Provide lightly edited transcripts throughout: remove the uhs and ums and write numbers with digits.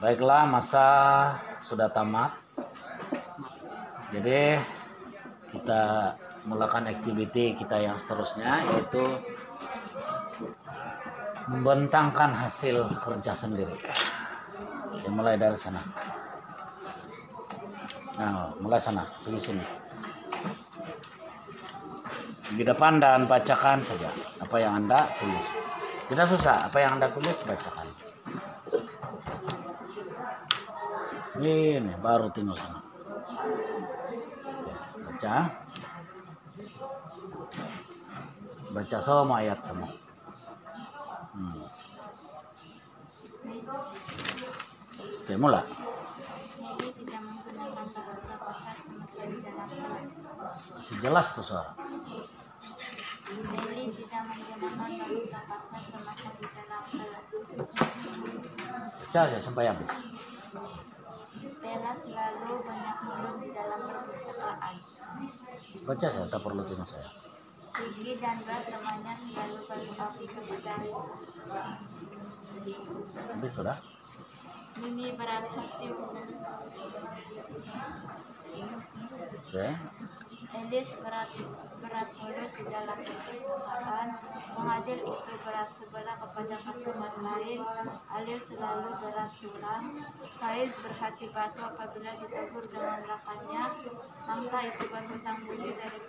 Baiklah, masa sudah tamat. Jadi kita mulakan aktiviti kita yang seterusnya, yaitu membentangkan hasil kerja sendiri. Ya, mulai dari sana. Nah, mulai sana, sini. Di depan dan bacakan saja apa yang Anda tulis. Tidak susah, apa yang Anda tulis bacakan. Ini baru tinggal sana. Baca semua ayat kamu. Oke, mulai. Masih jelas tuh suara. Baca aja sampai habis. Bella selalu banyak mulut di dalam perpustakaan. Baca saya, tak perlu tengok saya. Gigi dan Bab temannya selalu berpapi kepada Habis sudah? Mimi berat hati. Oke. Elis berat mulut di dalam perpustakaan. Pengadil itu berat sebelah kepada pasangan lain. Alif selalu berat tulang. Faiz berhati batu apabila ditegur dengan rakannya. Hamka itu berhutang budi dari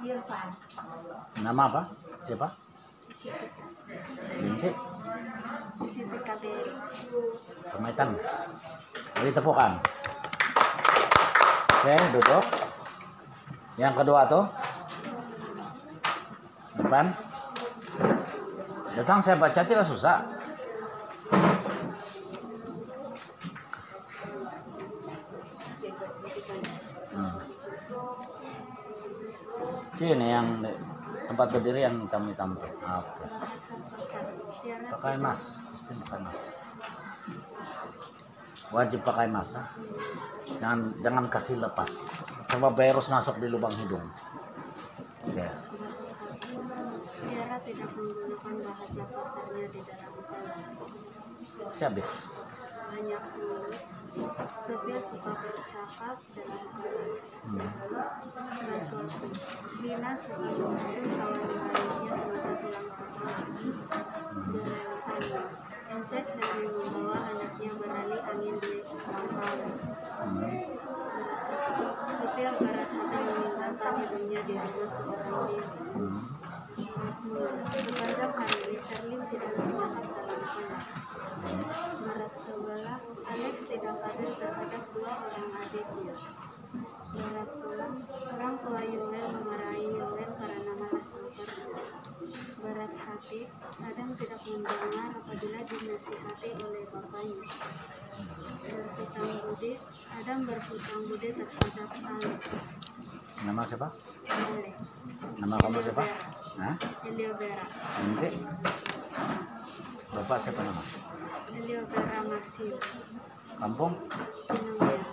Irfan. Nama apa? Siapa? Binti. Siti KBRI. Pemaitan. Jadi tepukan. Oke, duduk. Yang kedua tuh. Depan. Datang saya baca tidak susah. Sini yang tempat berdiri yang hitam-hitam tuh. Oke. Pakai mas, mesti pakai mas. Wajib pakai mas. Jangan kasih lepas. Coba virus masuk di lubang hidung. Oke. Tiara tidak menggunakan bahasa kasarnya di dalam kelas. Habis. Banyak mulut. Sofia suka bercakap dalam kelas. Dina suka mengusir kawan-kawannya semasa pulang sekolah. Insek lebih membawa anaknya beralih angin di pangkal. Sofia berat hati meninggalkan hidupnya di rumah seorang diri. Sepanjang hari ini Sherlyn tidak bercakap dalam kelas. Berat sebelah, Alex tidak hadir terhadap dua orang adiknya. Berat pulang, orang tua Yoel memarahi Yoel karena malas bekerja. Berat hati, kadang tidak mendengar apabila dinasihati oleh bapaknya. Berhutang budi, Adam berhutang budi terhadap Alex. Nama siapa? Alex. Nama kamu siapa? Hah? Elio Vera. Binti. Bapak siapa nama? Elio Vera Maxim. Kampung? Pinangnya.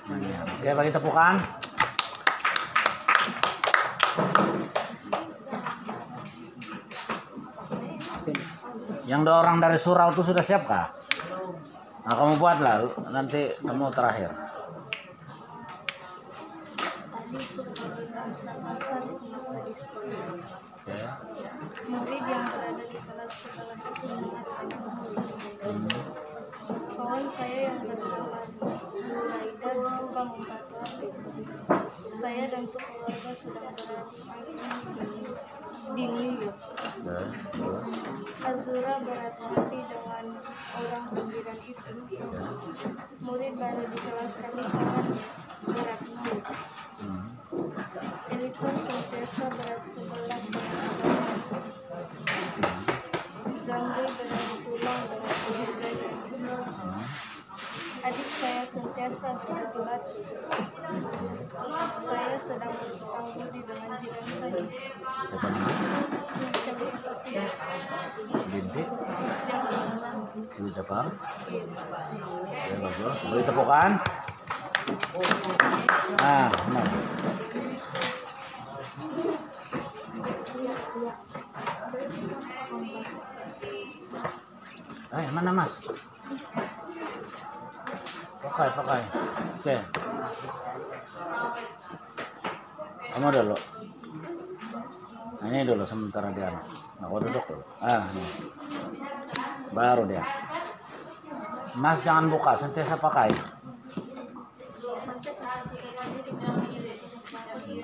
Mania. Oke, bagi tepukan. Yang dua orang dari surau itu sudah siap kah? Nah, kamu buatlah, nanti kamu terakhir. Oke. Murid yang berada di kelas sekolah itu mengatakan, kawan saya yang bernama Nuraida suka membantu. Saya dan sekeluarga sedang berada di New York. Azura berat hati dengan orang pinggiran itu. Murid baru di kelas kami kawan berat murid. Elifan sentiasa berat sebelah dengan Zangri dengan tulang dengan keluarganya. Adik saya sentiasa berat hati. Saya sedang berhutang budi dengan jiran saya. Binti. Ini siapa? Ya, bagus. Beri tepukan. Nah, benar. Mana Mas? Pakai. Oke. Kamu dulu. Nah, ini dulu sementara dia. Nah, aku duduk dulu. Ini. Baru dia. Mas jangan buka, sentiasa pakai.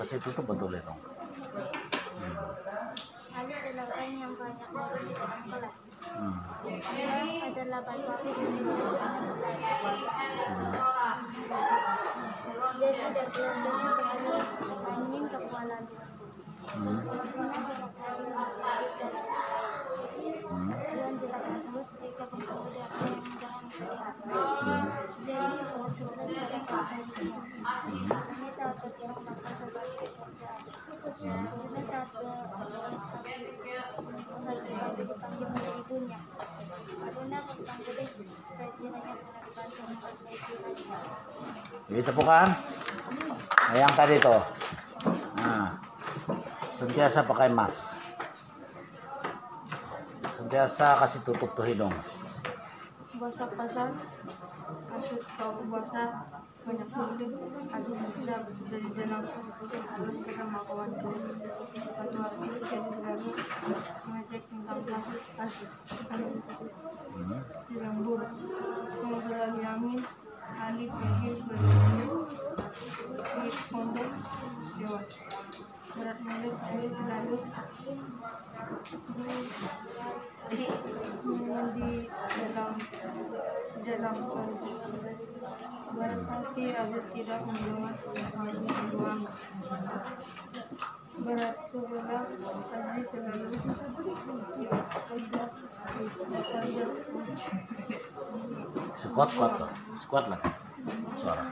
Kasih tutup betul ya dong. Ada 8 yang banyak dari dalam kelas. Ada 8 topik di dia sudah belajarnya bertanding ke Kuala dan jelaskan terus jika pemuda yang jangan terlihat. Jadi sebenarnya ini satu yang bakal sebagai kerjaan. Ini satu dipanggil oleh ibunya. Aduna tentang gede kejadiannya Jadi tepukan. Nah, yang tadi tuh. Nah, sentiasa pakai mask. Sentiasa kasih tutup tuh hidung. Bahasa pasar, masuk kau bahasa banyak kulit, ada sudah dari dalam harus kita melakukan satu hari jadi berani mengecek tentang plastik asik yang buruk mengurangi angin alif pikir berdiri kondom jawab berat mulut air lalu di dalam berarti ada tidak mendengar ruang berat sebelah tadi selalu Squat lah suara.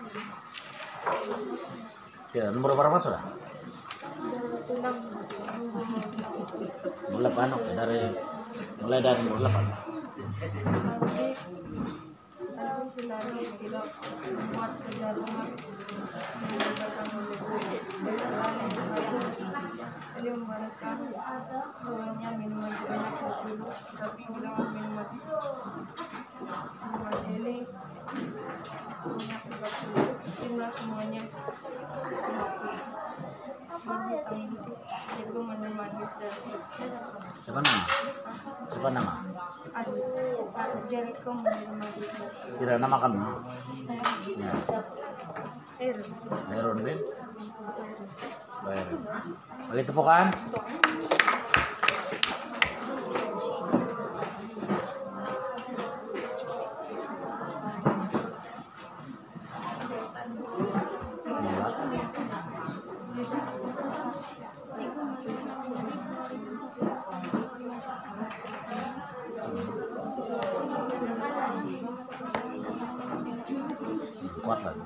Ya, nomor berapa sudah? Mulai panok dari nomor 8. Aku selalu tidak membuat kejaruman menggunakan jadi membalaskan bahwanya minuman banyak dulu tapi jangan minuman ini banyak 30 jumlah semuanya itu menemani Siapa nama? Jericho menemani Tidak nama kamu. Ya. Heron bin. Baik. Bagi tepukan. Kuat lagi.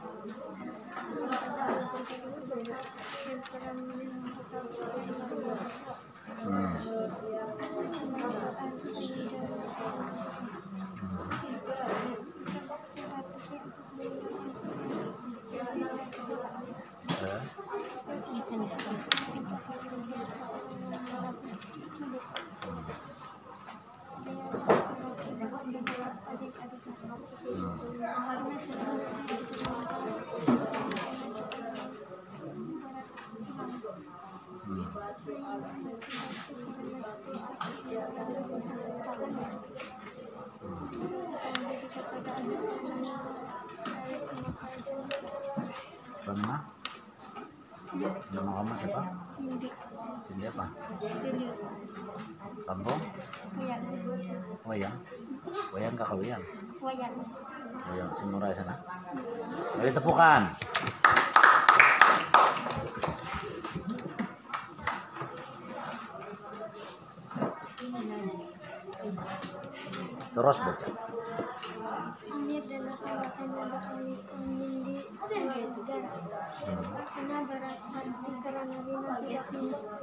Nama? Nama kamu siapa? Cindy apa? Kampung? Wayang. Wayang kakak Wayang. Wayang si Murai sana. Bagi tepukan. Terus baca. Ini adalah alasannya bakal menindi karena berat hati karena Rina tidak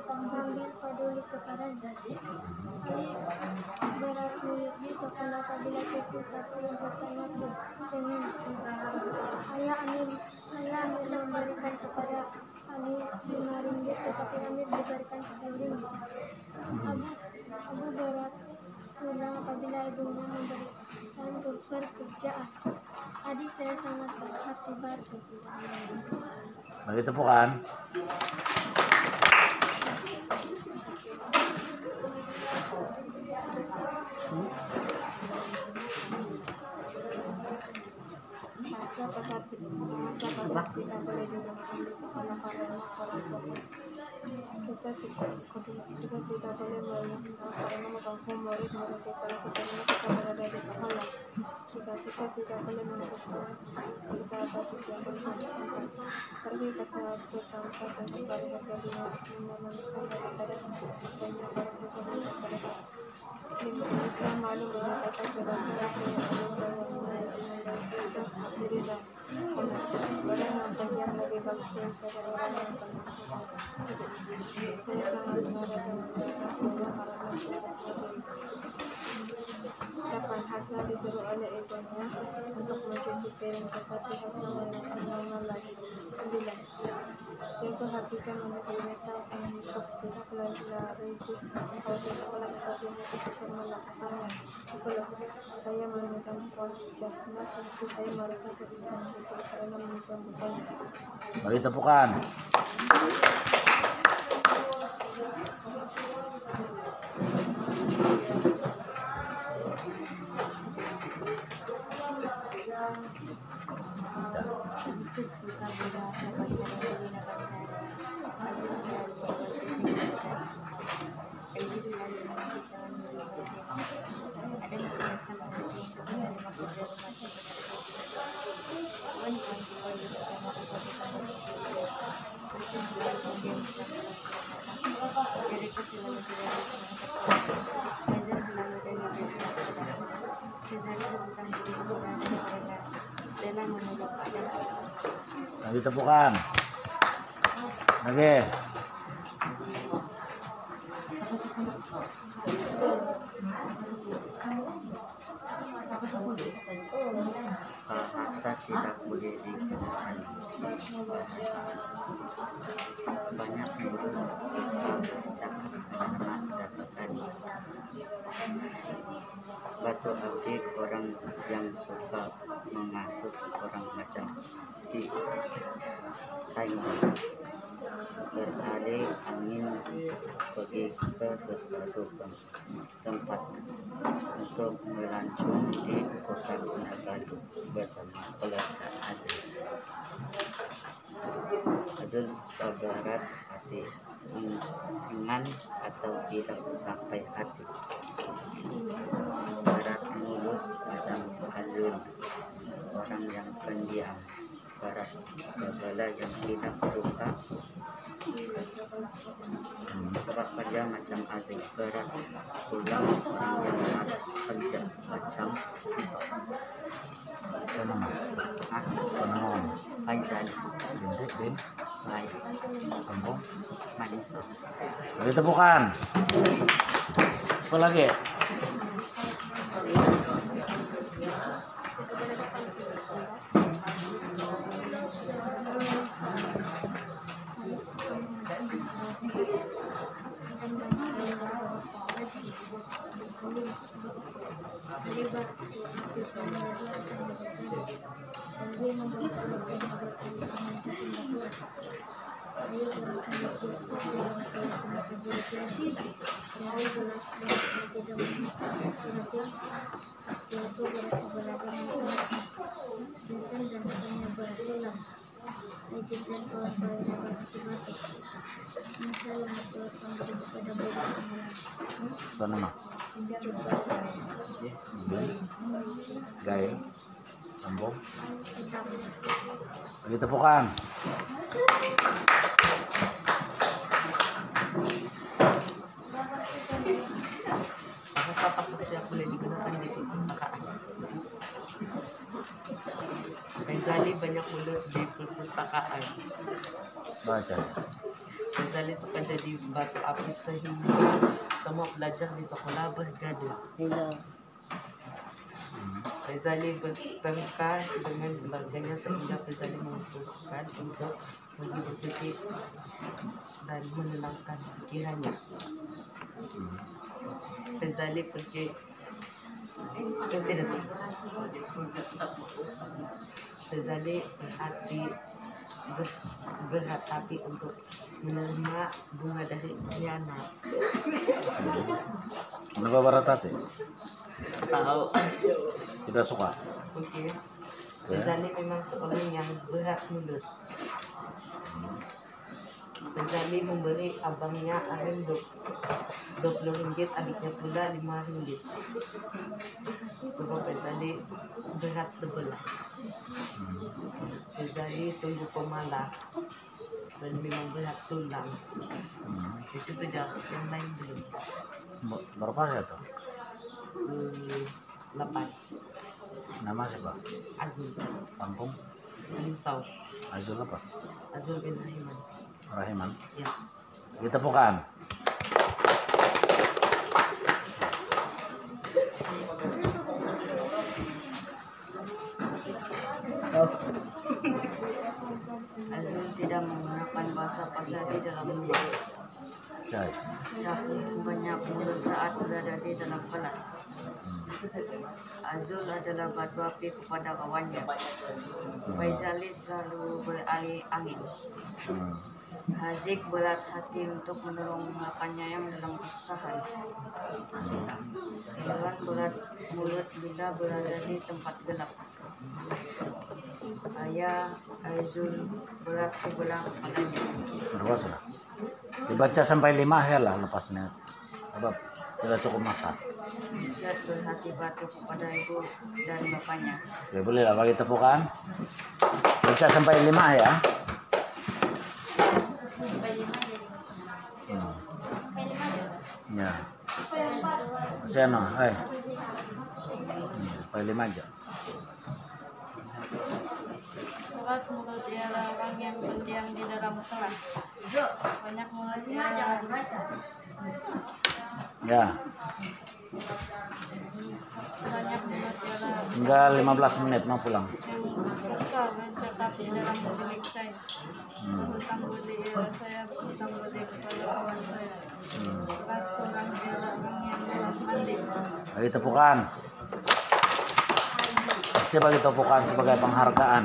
mengambil peduli kepada Jadi. Ini berat miliknya karena apabila itu satu yang pertama dengan ayah Amir memberikan kepada Ali 5 ringgit tetapi Amir diberikan 10 ringgit. Abu berat Una apabila ibunya memberikan pekerjaan. Adik saya sangat berhati batu. Bagi tepukan. Masa pas tidak boleh digunakan di sekolah karena orang tua kita tidak boleh melihat karena mengganggu murid-murid kita sebenarnya kita berada di sekolah. Kita tidak boleh meneruskan kita bagi yang berhubungan pergi ke satu tempat dan kembali ke menemukan daripada banyak orang bersama daripada Islam malu menyatakan sebabnya diri dan orang yang pendiam lebih bagus daripada orang yang saya sangat marah dan saya karena kapan Hasan disuruh oleh ibunya untuk mencuci piring tetapi Hasan melakukan lagi 9. Yaitu Hafisan meminta untuk tidak lari di sekolah tetapi memutuskan melakukannya. 10. Saya mencampur jasnya tapi saya merasa kehilangan itu karena mencampurnya. Bagi tepukan. Lagi tepukan. Lagi. Bahasa tidak boleh digunakan bahasa. Banyak murid suka bercakap karena dapatan batu akik orang yang suka mengasut orang macam di Taiwan beralih angin pergi ke sesuatu tempat untuk melancong di kota Nagano bersama keluarga Azul. Azul berat hati ringan atau tidak sampai hati. Berat mulut macam Azul, orang yang pendiam. Berat kepala yang tidak suka tempat kerja macam Azul. Berat tulang yang malas kerja macam Penolong. Faizal. Bintik din. Saya Sambung. Manisa. Bagi tepukan. Apa lagi? Apa nama? Gaya. Sambung. Lagi tepukan. Bahasa tidak boleh digunakan di perpustakaan. Ghazali banyak mulut di perpustakaan. Baca. Ghazali suka jadi batu api sehingga semua pelajar di sekolah bergaduh. Ghazali bertengkar dengan keluarganya sehingga Ghazali memutuskan untuk pergi bercuti dan menenangkan pikirannya. Ghazali pergi Yang tidak tuh. Ghazali berat hati untuk menerima bunga dari Yana. Kenapa berat hati? Tahu. Tidak suka. Oke. Ghazali memang seorang yang berat mulut. Ghazali memberi abangnya Arem 20 ringgit, adiknya pula 5 ringgit. Sebab Ghazali berat sebelah. Ghazali sungguh pemalas dan memang berat tulang. Di situ jauh, yang lain belum. Berapa ya tuh? 8. Nama siapa? Azul, Kampung? Linsau, Azul apa? Azul bin Rahiman. Rahiman. Ya. Kita bukan. Azul tidak menggunakan bahasa pasar di dalam mulut. Syai. Syahrir banyak mulut saat berada di dalam kelas. Azul adalah batu api kepada kawannya. Faizali selalu beralih angin. Haziq berat hati untuk menolong rekannya yang dalam kesusahan. Irwan berat mulut bila berada di tempat gelap. Ayah Azul berat sebelah kepalanya. Berapa sudah? Dibaca sampai 5 ya lah lepasnya. Sebab tidak cukup masa. Syed berhati batu kepada ibu dan bapaknya. Ya boleh lah bagi tepukan. Baca sampai 5 ya. Ya. Masih ano, sampai 5 aja. Berat mulut ialah orang yang pendiam di dalam kelas. Banyak mulut ialah Ya, banyak mulut ialah tinggal 15 menit mau pulang. yang suka mencatat di dalam bilik saya. Hutang budi ialah saya hutang budi kepada kawan saya. Berat tulang ialah orang yang malas mandi. Bagi tepukan. Pasti bagi tepukan sebagai penghargaan.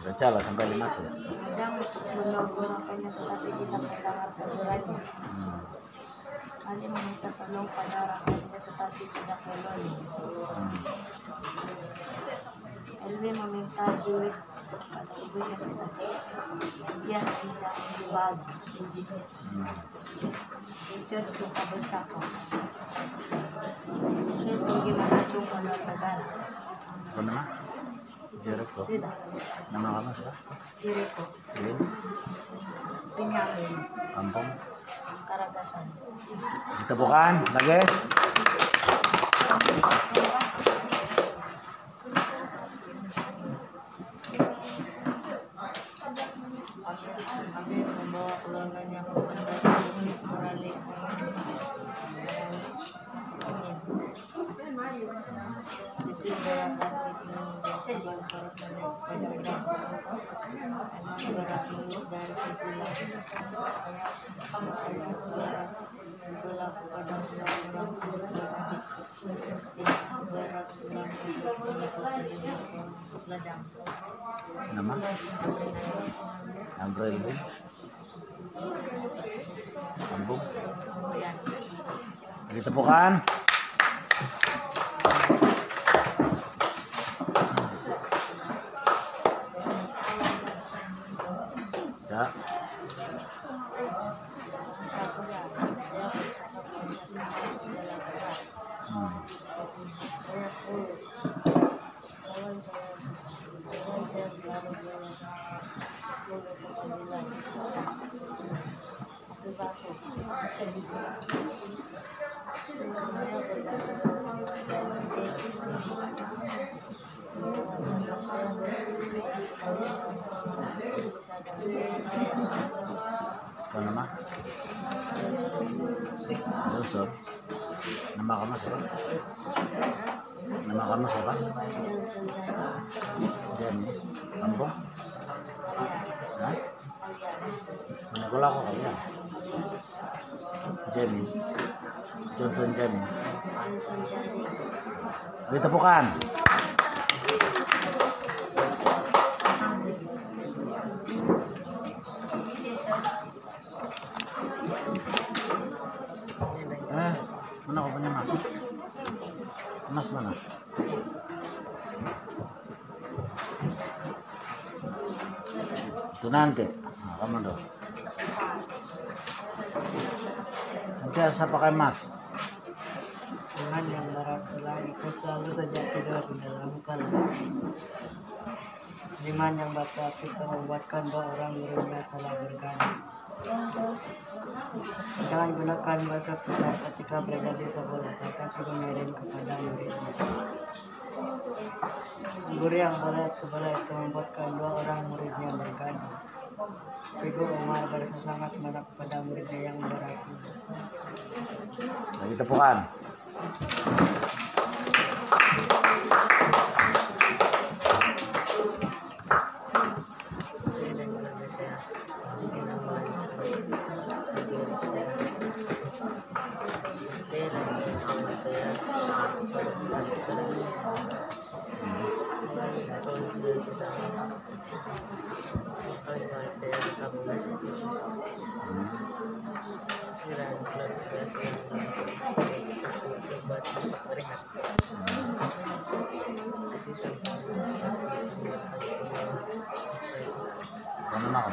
Baca lah sampai 5 saja. Kadang menolong-nolongkannya tetapi tidak mendengar tegurannya. Ali meminta tolong pada rakyatnya tetapi tidak menolong. Elwi meminta duit pada ibunya tetapi dia tidak dibagi. Richard suka bercakap. Richard pergi mengacu pada negara. Apa nama? Jericho. Tidak, Nama kamu siapa? Jericho, Lin. Benyamin, Kampung. Karagasan. Ditepukan lagi. Amir membawa keluarganya ke bandar beralih angin. Ditinggalkan dengan para pada udang. Berat mulut dari sebulan. Sebelah kepada orang-orang berat tulang ladang. Nama? Amril Bin. Kampung. Ditepukan. Ya. Apa nama? Yusuf. Nama kamu siapa? Nama kamu siapa? Jenny. Kampung? Hah? Mana aku kalian? Jenny. Johnson Jam. Johnson Jari. Ditepukan. Mana kau punya mas? Mas mana? Itu nanti. Nah, kamu dong. Sentiasa pakai mas. Tuhan yang Maha Kuasa itu selalu saja tidur di dalam kelas. Iman yang baca kita membuatkan bahwa orang muridnya salah berganda. Jangan gunakan bahasa kita ketika berada di sekolah, tetapi mengirim kepada muridnya. Guru yang berat sebelah itu membuatkan dua orang muridnya berganda. Cikgu Umar berasa sangat marah kepada muridnya yang berarti. Lagi tepukan. Ano na ako?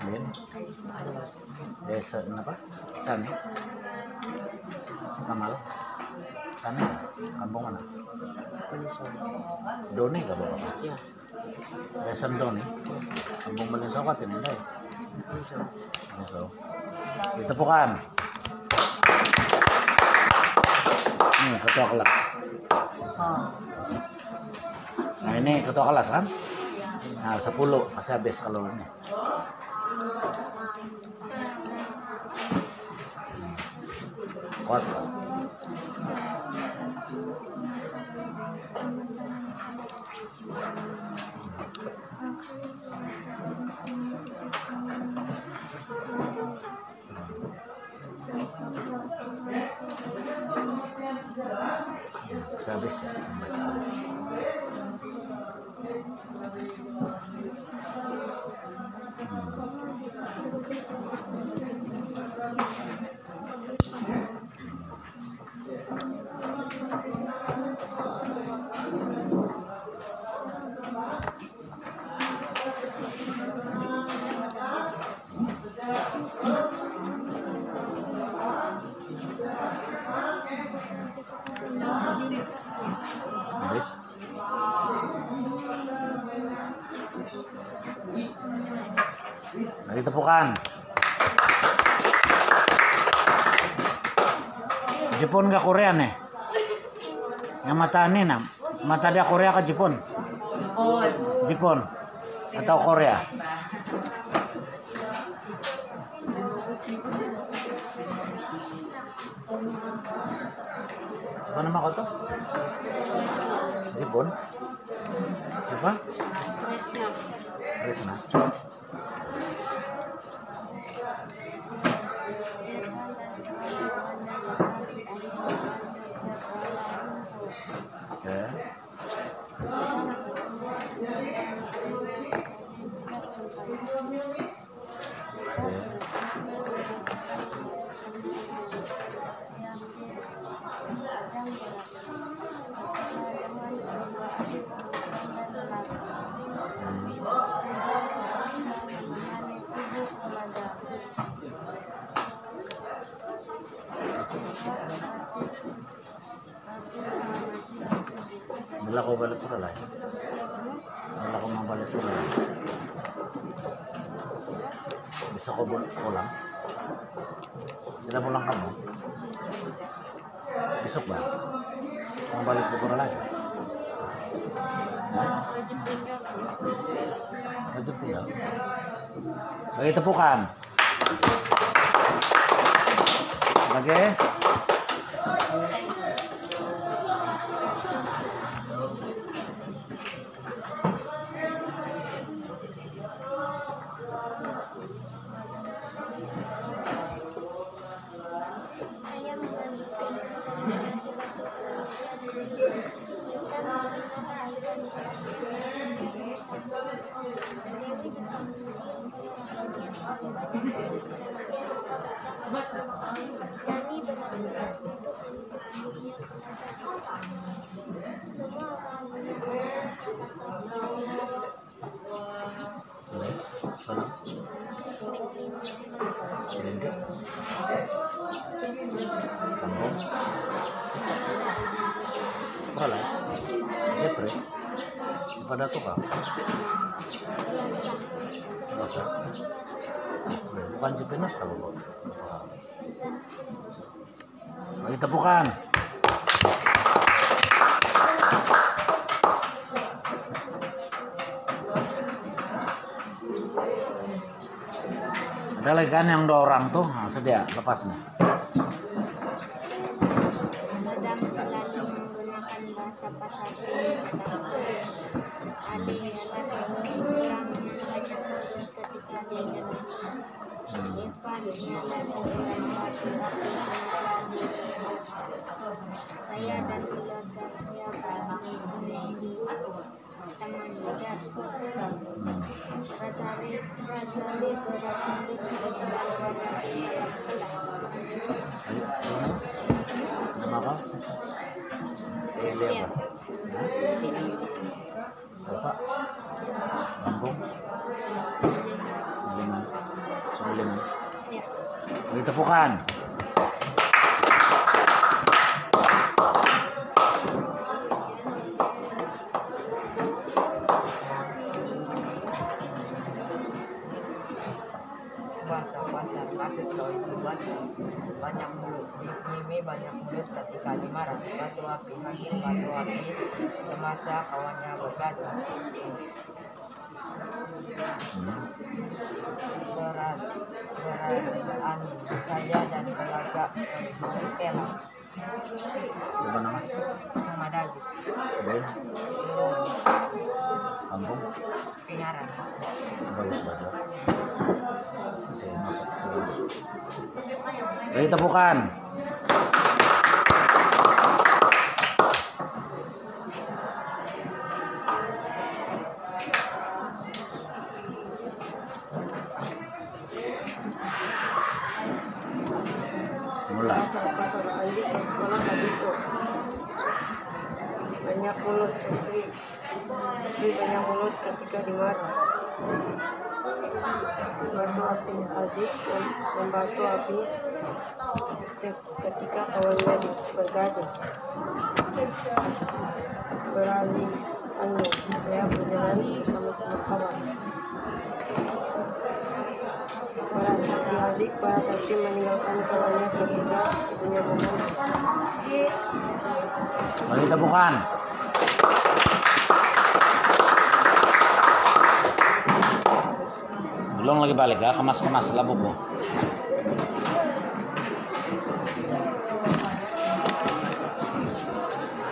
Ayun. Desa, apa? Saan eh? Kamal? Saan eh? Kampung mana? Doni ka ba? Ya, Desa Doni? Kampung Balisokat yun nila eh. So, ditepukan. Ketua kelas. Nah ini ketua kelas kan? Nah 10 kasi habis kalau ini. Kuat. Saya habis ya sampai sekarang. Habis. Lagi tepukan. Jepun ke Korea nih? Yang mata ini nah, mata dia Korea ke Jepun? Jepun atau Korea? Siapa nama kau tuh? Jepun? Siapa? Resna. Oke. Bila ko balik pura lah. Bila ko mabalik pura lah. Bisa ko pulang? Kita pulang kamu? Besok ba? Mau balik ke pura lagi? Wajib tinggal. Lagi tepukan. Lagi. Wala. Jeffrey. Pada tuh kak. Masa? Bukan si Pinos kalau kok. Lagi tepukan. Ada lagi kan yang 2 orang tuh, nah, sedia lepas nih. Dadang selalu menggunakan bahasa Pasadi. Adiknya lagi kurangnya banyak tulis ketika dia jalan. Irfan ialah bulan batu api lagi. Saya dan keluarga saya berbagi teman lidah. Razali sudah masuk ke dalam Nama apa? Elia apa? Bapak? Kampung? Lima. Soal 5. Lagi tepukan. Basah-basah kasih kau itu basah. Banyak mulut, Mimi banyak mulut ketika dimarah. Batu api, hakim batu api, semasa kawannya bergaduh. Berat angin, saya dan keluarga Stella. Coba nama? Nama Dazi, Ben? Kampung? Pingaran. Bagus banget. Saya masuk. Lagi tepukan. Mulai. Pasar Andi ke sekolah begitu. Banyak mulut Supri banyak mulut ketika dimarah. Batu api adik membantu api ketika kawannya bergaduh. Berani angin, saya berjalan bersama kawan. Para adik para saksi meninggalkan kawannya ketika punya momen. Lagi tepukan. Belum lagi balik ya, kemas-kemas lah buku.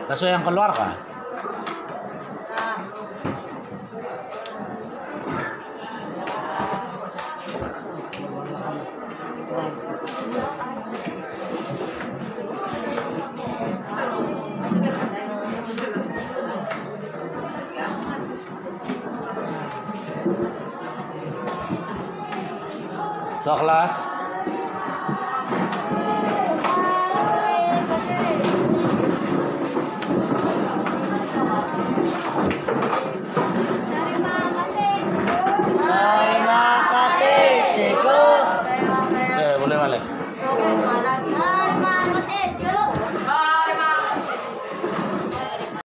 Bakso yang keluar kah? Tua kelas.